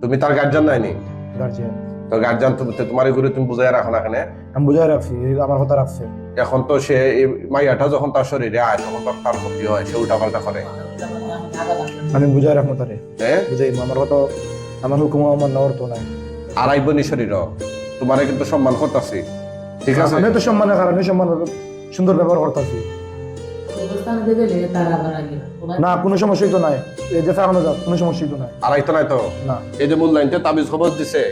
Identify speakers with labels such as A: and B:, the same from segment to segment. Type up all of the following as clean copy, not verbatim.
A: তুমি তার guardian নাইনি?
B: Guardian.
A: তো গার্জিয়ান তোমার এগুলো তুমি বুঝাই রাখো না কেন?
B: আমি বুঝাই রাখছি, আমার কথা রাখছে।
A: এখন তো সে মাইয়াটা যখন তার শরীরে আয় তখন তার ক্ষতি হয়, সে উল্টা পাল্টা করে।
B: আমি বুঝাই রাখবো তারে,
A: হ্যাঁ
B: বুঝাই আমার কথা, আমার হুকুম আমার নেওয়ার তো নাই।
A: আর আইবনি শরীর তোমারে কিন্তু সম্মান করতেছি, ঠিক আছে?
B: আমি তো সম্মানের কারণে সম্মান সুন্দর ব্যবহার করতেছি না, কোনো সমস্যাই তো নাই। এই যে চালানো যাক, কোনো সমস্যাই তো নাই।
A: আড়াই তো নাই তো
B: না,
A: এই যে মূল্যায়নতে তাবিজ খবর দিছে,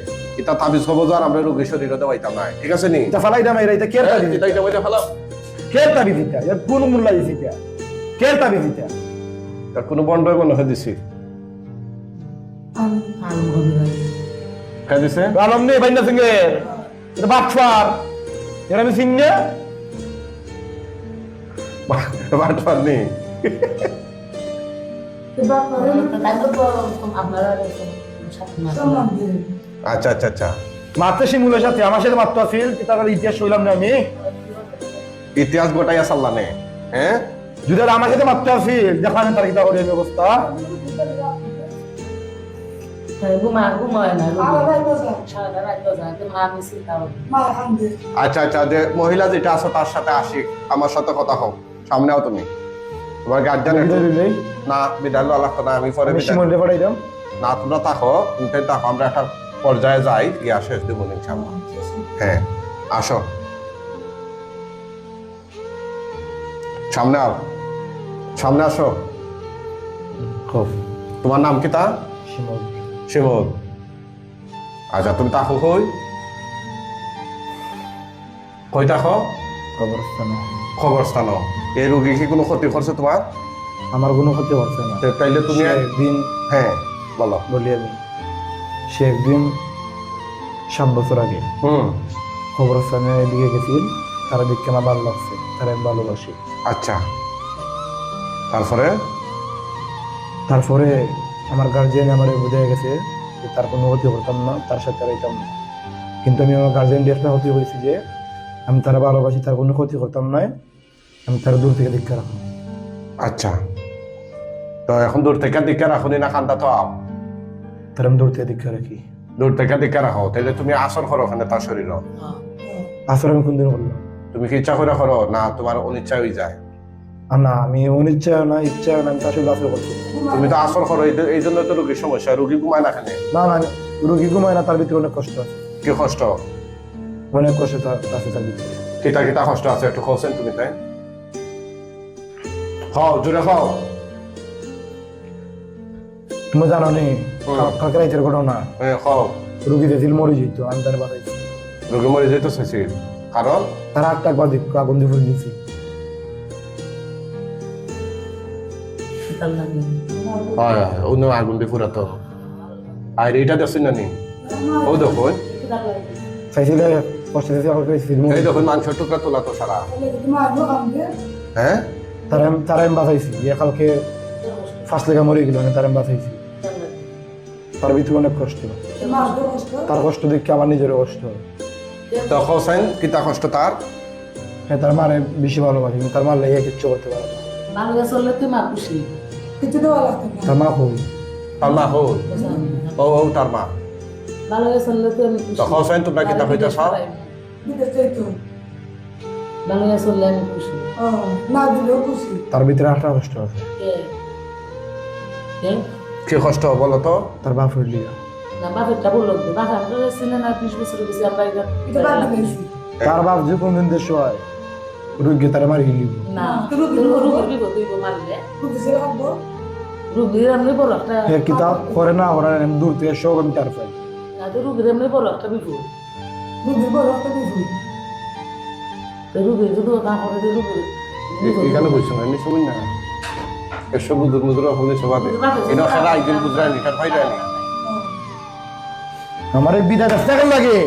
A: এটা তাবিজ খবর আর আমরা রোগী শরীরে দেওয়াইতাম নাই, ঠিক আছে নি?
B: এটা ফালাই দাম এটা কেয়ার তাবি
A: এটা এটা বইটা ফেলাও।
B: কেয়ার তাবি দিতা এর কোন মূল্য দিছি কে? কেয়ার তাবি দিতা
A: তার কোনো বন্ডই মনে হয় দিছি কে দিছে?
B: আলম নেই বাইন্দা সিংহের, এটা বাটফার, এর আমি সিং না
A: বাটপার নেই। আচ্ছা আচ্ছা আচ্ছা,
B: মাত্র শিমুলের সাথে আমার সাথে মাত্র আছিল, তার ইতিহাস হইলাম না আমি।
A: ইতিহাস গোটাইয়া চাল্লা নে, হ্যাঁ?
B: যদি আর আমার সাথে মাত্র আছিল, দেখান তার কিতা করে ব্যবস্থা।
A: আচ্ছা আচ্ছা, যে মহিলা যেটা আছে তার সাথে আসি, আমার সাথে কথা হোক, সামনে আও তুমি। তোমার গার্জিয়ান না বিদায় আল্লাহ না, আমি পরে
B: শিমুলে পাঠাইলাম
A: না, তোমরা থাকো, তুমি থাকো, আমরা একটা পর্যায়ে যাই, ইয়া শেষ দেবো ইনশাআল্লাহ। হ্যাঁ আসো, সামনে আও, সামনে আসো।
B: খুব
A: তোমার নাম কি তা?
B: শিমুল।
A: শিমুল। আচ্ছা তুমি থাকো কই? কই থাকো?
B: কবরস্থান।
A: খবরস্থান। এই রোগী কি কোনো ক্ষতি করছে তোমার?
B: আমার কোনো ক্ষতি করছে না।
A: তাইলে তুমি
B: একদিন,
A: হ্যাঁ বলো।
B: বলি আমি, সে একদিন 7 বছর আগে খবরস্থানে এদিকে গেছিল, তারা দেখতে আমার ভালো লাগছে, তারা আমি ভালোবাসি।
A: আচ্ছা, তারপরে?
B: তারপরে আমার গার্জিয়ান আমার বোঝাই গেছে যে তার কোনো ক্ষতি করতাম না, তার সাথে রাইতাম না। কিন্তু আমি আমার গার্জিয়ান একটা ক্ষতি করেছি যে আমি তারা ভালোবাসি, তার কোনো ক্ষতি করতাম না, আমি তার দূর থেকে দীক্ষা রাখবো।
A: আচ্ছা, তো এখন দূর থেকে দীক্ষা রাখো না কান্দা তো আও?
B: তার আমি দূর থেকে দীক্ষা রাখি।
A: দূর থেকে দীক্ষা রাখো, তাহলে তুমি আসর করো ওখানে তার শরীর?
B: আসলে আমি কোনদিন করলাম?
A: তুমি কি ইচ্ছা করে করো না তোমার অনিচ্ছা হয়ে যায়?
B: না, আমি অনিচ্ছা না ইচ্ছা না, আমি আসলে আসলে করছি।
A: তুমি তো আসর করো, এই জন্য তো রোগীর সমস্যা, রোগী ঘুমায় না কেন?
B: না না, রোগী ঘুমায় না, তার ভিতরে অনেক কষ্ট আছে।
A: কি কষ্ট?
B: অনেক কষ্ট আছে তার ভিতরে।
A: কিতা কিতা কষ্ট আছে একটু কওছেন তুমি? তাই খাও, জোরে খাও।
B: তুমি জানো নি কালকে রাইতের ঘটনা?
A: হ্যাঁ খাও।
B: রোগী দিয়েছিল মরে যেত, আমি তার বাড়াইছি।
A: রোগী মরে যেতে চাইছিল কারণ
B: তার আটটা একবার আগুন দিয়ে ফুলে দিয়েছি।
A: হয় হয়, অন্য আগুন দিয়ে পুরা তো। আর এইটা দেখছেন না নি? ও দেখুন,
B: চাইছিলে কষ্ট দিয়েছি,
A: এই দেখুন মাংসের টুকরা তোলা তো সারা। হ্যাঁ
B: তারা আমি বাঁচাইছি, কালকে ফার্স্ট লেখা মরে গেল, তারা আমি বাঁচাইছি। তার ভিতরে অনেক কষ্ট, তার কষ্ট দেখে আমার নিজেরও কষ্ট হয়।
A: তো কওছেন কিতা কষ্ট তার?
B: হ্যাঁ, তার মারে বেশি ভালোবাসি, কিন্তু তার মারলে কিচ্ছু করতে পারে না। তার মা খুব
A: তার মা হল ও ও তার মা। তো কওছেন তোমরা কিতা হইতেছ?
B: তার ভিতরে আটটা কষ্ট আছে।
A: কি কষ্ট বলো তো?
B: তার বাপ হইলি তার বাপ যে কোনদিন দেশ হয় রোগী তারা মারি গেলি কিতাব করে না, ওরা দূর থেকে সব আমি তার পাই।
A: এখানে বলছো না এমনি সবই না, এসব মুদুর মুদুর হলে সবাই এটা সারা একদিন বুঝরাই নি তার ফাইডা নি।
B: আমার এই বিদায় লাগে